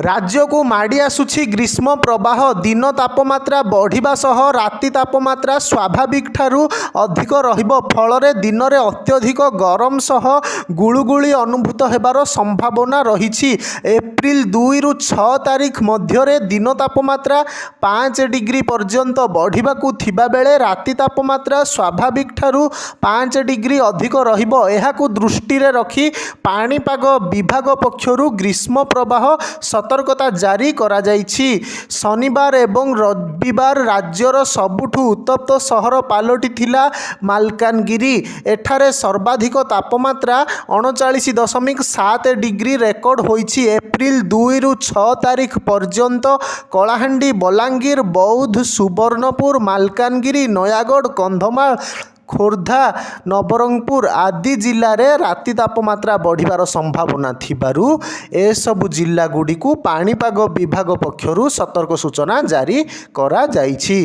राज्य को माड़ी आसुछि ग्रीष्म प्रवाह। दिन तापमात्रा बढ़िबा सह राति तापमात्रा स्वाभाविक ठारू अधिक रहिबो। फଳରେ दिनरे अत्यधिक गरम सह गुळुगुळी अनुभूत हेबार संभावना रहिछि। एप्रिल 2 रु 6 तारिख मध्यरे दिन तापमात्रा 5 डिग्री पर्यंत बढ़िबाकू थिबा बेले राति तापमात्रा स्वाभाविक ठारू 5 डिग्री अधिक रहिबो। एहाकू दृष्टि रे रखी पाणीपाग विभाग पक्षरु ग्रीष्म प्रवाह सतर्कता जारी करा जाइछि। शनिवार एवं रविवार राज्यर सबुठु उत्तप्त सहर पालटी थिला मालकानगिरी। एठारे सर्वाधिक तापमात्रा 39.7 डिग्री रेकर्ड होइछि। एप्रिल 2 रु 6 तारिख पर्यंत कलाहांडी, बलांगीर, बौद्ध, सुवर्णपुर, मालकानगिरी, नयागढ़, कंधमाल, खोर्धा, नवरंगपुर आदि जिले में राति तापमात्रा बढ़िबार संभावना थिबारु ए सबु जिला गुडी को पाणीपाग विभाग पक्षरु सतर्क सूचना जारी करा जाइछि।